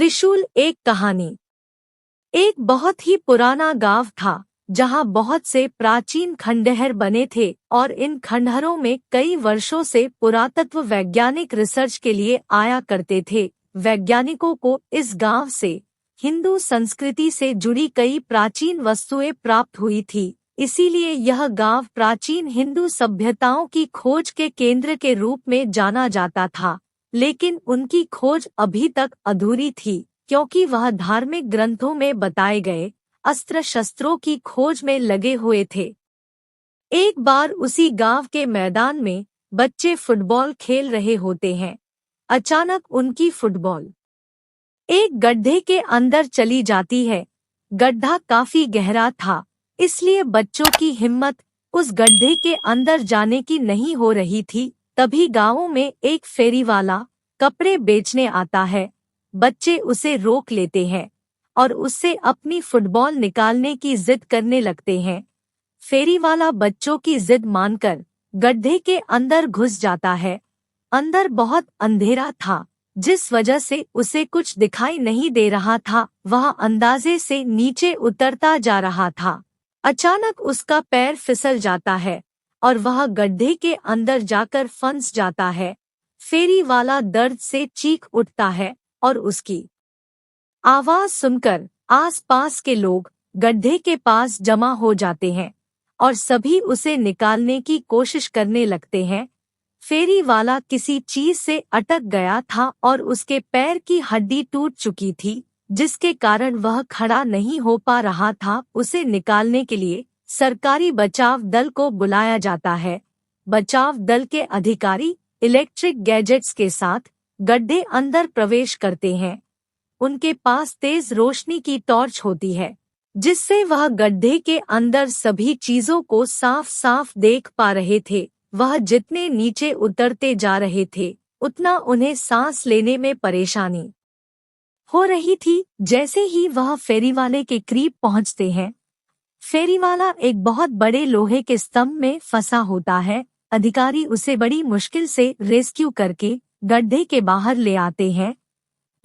त्रिशूल एक कहानी। एक बहुत ही पुराना गांव था जहां बहुत से प्राचीन खंडहर बने थे और इन खंडहरों में कई वर्षों से पुरातत्व वैज्ञानिक रिसर्च के लिए आया करते थे। वैज्ञानिकों को इस गांव से हिंदू संस्कृति से जुड़ी कई प्राचीन वस्तुएं प्राप्त हुई थी, इसीलिए यह गांव प्राचीन हिंदू सभ्यताओं की खोज के केंद्र के रूप में जाना जाता था। लेकिन उनकी खोज अभी तक अधूरी थी, क्योंकि वह धार्मिक ग्रंथों में बताए गए अस्त्र शस्त्रों की खोज में लगे हुए थे। एक बार उसी गांव के मैदान में बच्चे फुटबॉल खेल रहे होते हैं। अचानक उनकी फुटबॉल एक गड्ढे के अंदर चली जाती है। गड्ढा काफी गहरा था, इसलिए बच्चों की हिम्मत उस गड्ढे के अंदर जाने की नहीं हो रही थी। तभी गांवों में एक फेरी वाला कपड़े बेचने आता है। बच्चे उसे रोक लेते हैं और उससे अपनी फुटबॉल निकालने की जिद करने लगते हैं। फेरी वाला बच्चों की जिद मानकर गड्ढे के अंदर घुस जाता है। अंदर बहुत अंधेरा था, जिस वजह से उसे कुछ दिखाई नहीं दे रहा था। वह अंदाजे से नीचे उतरता जा रहा था। अचानक उसका पैर फिसल जाता है और वह गड्ढे के अंदर जाकर फंस जाता है। फेरी वाला दर्द से चीख उठता है और उसकी आवाज सुनकर आसपास के लोग गड्ढे के पास जमा हो जाते हैं और सभी उसे निकालने की कोशिश करने लगते हैं। फेरी वाला किसी चीज से अटक गया था और उसके पैर की हड्डी टूट चुकी थी, जिसके कारण वह खड़ा नहीं हो पा रहा था। उसे निकालने के लिए सरकारी बचाव दल को बुलाया जाता है। बचाव दल के अधिकारी इलेक्ट्रिक गैजेट्स के साथ गड्ढे अंदर प्रवेश करते हैं। उनके पास तेज रोशनी की टॉर्च होती है, जिससे वह गड्ढे के अंदर सभी चीजों को साफ साफ देख पा रहे थे। वह जितने नीचे उतरते जा रहे थे, उतना उन्हें सांस लेने में परेशानी हो रही थी। जैसे ही वह फेरी वाले के करीब पहुंचते हैं, फेरी वाला एक बहुत बड़े लोहे के स्तंभ में फंसा होता है। अधिकारी उसे बड़ी मुश्किल से रेस्क्यू करके गड्ढे के बाहर ले आते हैं,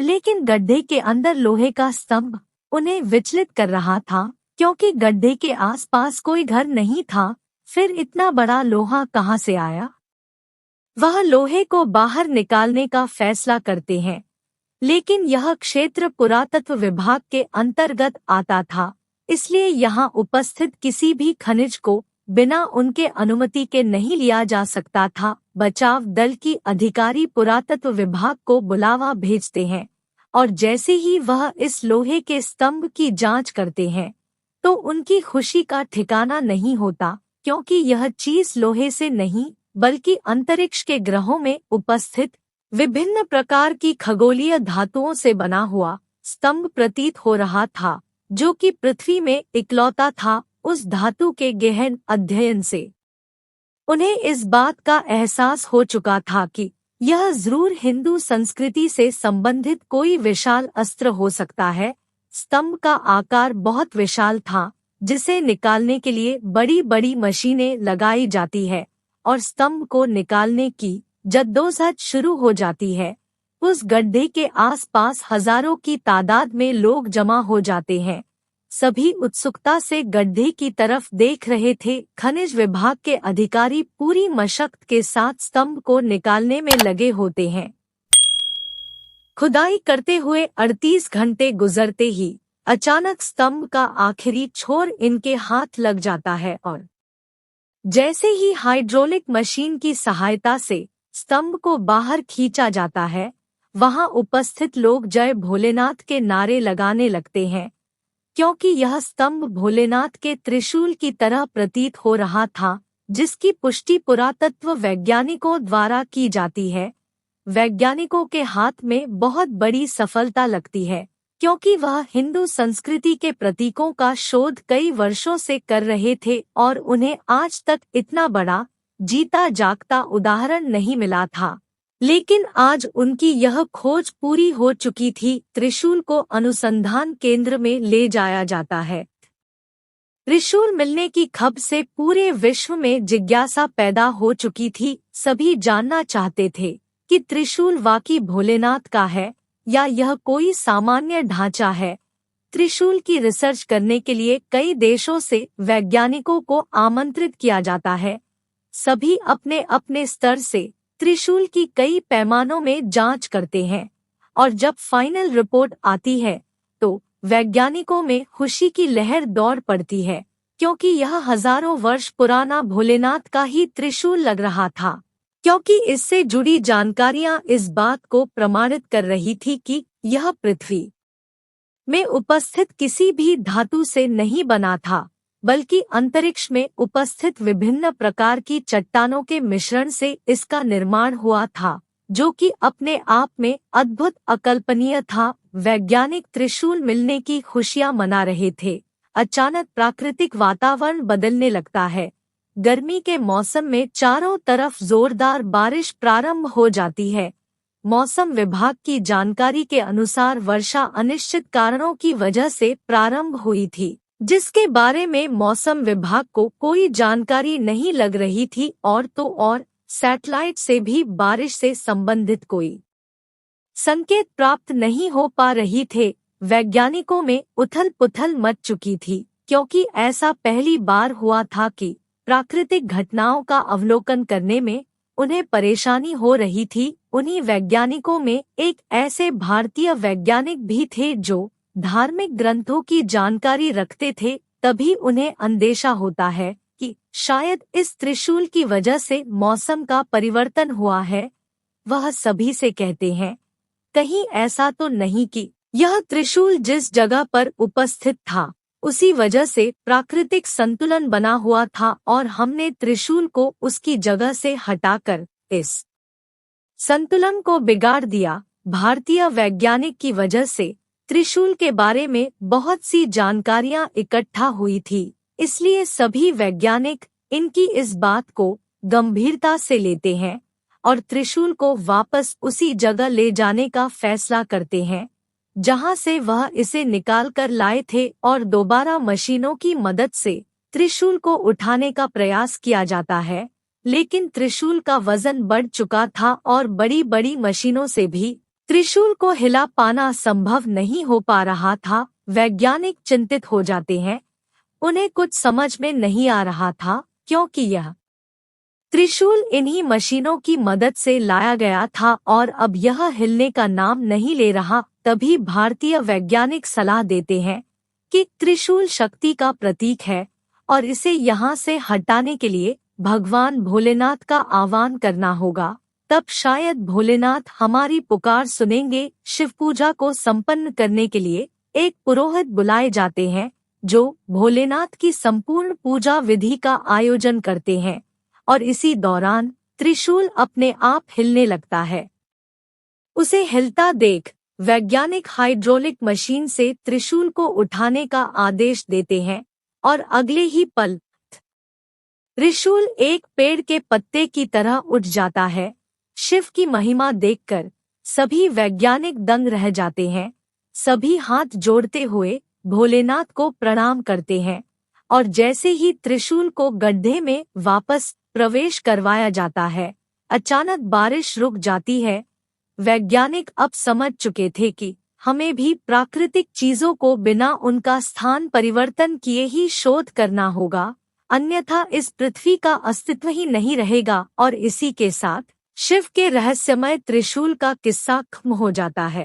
लेकिन गड्ढे के अंदर लोहे का स्तंभ उन्हें विचलित कर रहा था, क्योंकि गड्ढे के आसपास कोई घर नहीं था। फिर इतना बड़ा लोहा कहाँ से आया? वह लोहे को बाहर निकालने का फैसला करते हैं, लेकिन यह क्षेत्र पुरातत्व विभाग के अंतर्गत आता था, इसलिए यहाँ उपस्थित किसी भी खनिज को बिना उनके अनुमति के नहीं लिया जा सकता था। बचाव दल की अधिकारी पुरातत्व विभाग को बुलावा भेजते हैं और जैसे ही वह इस लोहे के स्तंभ की जांच करते हैं, तो उनकी खुशी का ठिकाना नहीं होता, क्योंकि यह चीज लोहे से नहीं बल्कि अंतरिक्ष के ग्रहों में उपस्थित विभिन्न प्रकार की खगोलीय धातुओं से बना हुआ स्तंभ प्रतीत हो रहा था, जो कि पृथ्वी में इकलौता था। उस धातु के गहन अध्ययन से उन्हें इस बात का एहसास हो चुका था कि यह जरूर हिंदू संस्कृति से संबंधित कोई विशाल अस्त्र हो सकता है। स्तंभ का आकार बहुत विशाल था, जिसे निकालने के लिए बड़ी बड़ी मशीनें लगाई जाती है और स्तंभ को निकालने की जद्दोजहद शुरू हो जाती है। उस गड्ढे के आसपास हजारों की तादाद में लोग जमा हो जाते हैं। सभी उत्सुकता से गड्ढे की तरफ देख रहे थे। खनिज विभाग के अधिकारी पूरी मशक्कत के साथ स्तंभ को निकालने में लगे होते हैं। खुदाई करते हुए 38 घंटे गुजरते ही अचानक स्तंभ का आखिरी छोर इनके हाथ लग जाता है और जैसे ही हाइड्रोलिक मशीन की सहायता से स्तंभ को बाहर खींचा जाता है, वहां उपस्थित लोग जय भोलेनाथ के नारे लगाने लगते हैं, क्योंकि यह स्तंभ भोलेनाथ के त्रिशूल की तरह प्रतीत हो रहा था, जिसकी पुष्टि पुरातत्व वैज्ञानिकों द्वारा की जाती है। वैज्ञानिकों के हाथ में बहुत बड़ी सफलता लगती है, क्योंकि वह हिंदू संस्कृति के प्रतीकों का शोध कई वर्षों से कर रहे थे और उन्हें आज तक इतना बड़ा जीता जागता उदाहरण नहीं मिला था। लेकिन आज उनकी यह खोज पूरी हो चुकी थी। त्रिशूल को अनुसंधान केंद्र में ले जाया जाता है। त्रिशूल मिलने की खबर से पूरे विश्व में जिज्ञासा पैदा हो चुकी थी। सभी जानना चाहते थे कि त्रिशूल वाकई भोलेनाथ का है या यह कोई सामान्य ढांचा है। त्रिशूल की रिसर्च करने के लिए कई देशों से वैज्ञानिकों को आमंत्रित किया जाता है। सभी अपने अपने स्तर से त्रिशूल की कई पैमानों में जांच करते हैं और जब फाइनल रिपोर्ट आती है तो वैज्ञानिकों में खुशी की लहर दौड़ पड़ती है, क्योंकि यह हजारों वर्ष पुराना भोलेनाथ का ही त्रिशूल लग रहा था। क्योंकि इससे जुड़ी जानकारियां इस बात को प्रमाणित कर रही थी कि यह पृथ्वी में उपस्थित किसी भी धातु से नहीं बना था, बल्कि अंतरिक्ष में उपस्थित विभिन्न प्रकार की चट्टानों के मिश्रण से इसका निर्माण हुआ था, जो कि अपने आप में अद्भुत अकल्पनीय था। वैज्ञानिक त्रिशूल मिलने की खुशियां मना रहे थे। अचानक प्राकृतिक वातावरण बदलने लगता है। गर्मी के मौसम में चारों तरफ जोरदार बारिश प्रारंभ हो जाती है। मौसम विभाग की जानकारी के अनुसार वर्षा अनिश्चित कारणों की वजह से प्रारंभ हुई थी, जिसके बारे में मौसम विभाग को कोई जानकारी नहीं लग रही थी और तो और सैटेलाइट से भी बारिश से संबंधित कोई संकेत प्राप्त नहीं हो पा रही थे। वैज्ञानिकों में उथल-पुथल मच चुकी थी, क्योंकि ऐसा पहली बार हुआ था कि प्राकृतिक घटनाओं का अवलोकन करने में उन्हें परेशानी हो रही थी। उन्हीं वैज्ञानिकों में एक ऐसे भारतीय वैज्ञानिक भी थे जो धार्मिक ग्रंथों की जानकारी रखते थे। तभी उन्हें अंदेशा होता है कि शायद इस त्रिशूल की वजह से मौसम का परिवर्तन हुआ है। वह सभी से कहते हैं, कहीं ऐसा तो नहीं कि यह त्रिशूल जिस जगह पर उपस्थित था उसी वजह से प्राकृतिक संतुलन बना हुआ था और हमने त्रिशूल को उसकी जगह से हटाकर इस संतुलन को बिगाड़ दिया। भारतीय वैज्ञानिक की वजह से त्रिशूल के बारे में बहुत सी जानकारियां इकट्ठा हुई थी, इसलिए सभी वैज्ञानिक इनकी इस बात को गंभीरता से लेते हैं और त्रिशूल को वापस उसी जगह ले जाने का फैसला करते हैं जहां से वह इसे निकाल कर लाए थे और दोबारा मशीनों की मदद से त्रिशूल को उठाने का प्रयास किया जाता है। लेकिन त्रिशूल का वजन बढ़ चुका था और बड़ी बड़ी मशीनों से भी त्रिशूल को हिला पाना संभव नहीं हो पा रहा था। वैज्ञानिक चिंतित हो जाते हैं। उन्हें कुछ समझ में नहीं आ रहा था, क्योंकि यह त्रिशूल इन्हीं मशीनों की मदद से लाया गया था और अब यह हिलने का नाम नहीं ले रहा। तभी भारतीय वैज्ञानिक सलाह देते हैं कि त्रिशूल शक्ति का प्रतीक है और इसे यहाँ से हटाने के लिए भगवान भोलेनाथ का आह्वान करना होगा। तब शायद भोलेनाथ हमारी पुकार सुनेंगे। शिव पूजा को संपन्न करने के लिए एक पुरोहित बुलाए जाते हैं जो भोलेनाथ की संपूर्ण पूजा विधि का आयोजन करते हैं और इसी दौरान त्रिशूल अपने आप हिलने लगता है। उसे हिलता देख वैज्ञानिक हाइड्रोलिक मशीन से त्रिशूल को उठाने का आदेश देते हैं और अगले ही पल त्रिशूल एक पेड़ के पत्ते की तरह उठ जाता है। शिव की महिमा देखकर सभी वैज्ञानिक दंग रह जाते हैं। सभी हाथ जोड़ते हुए भोलेनाथ को प्रणाम करते हैं और जैसे ही त्रिशूल को गड्ढे में वापस प्रवेश करवाया जाता है, अचानक बारिश रुक जाती है। वैज्ञानिक अब समझ चुके थे कि हमें भी प्राकृतिक चीजों को बिना उनका स्थान परिवर्तन किए ही शोध करना होगा, अन्यथा इस पृथ्वी का अस्तित्व ही नहीं रहेगा। और इसी के साथ शिव के रहस्यमय त्रिशूल का किस्सा खत्म हो जाता है।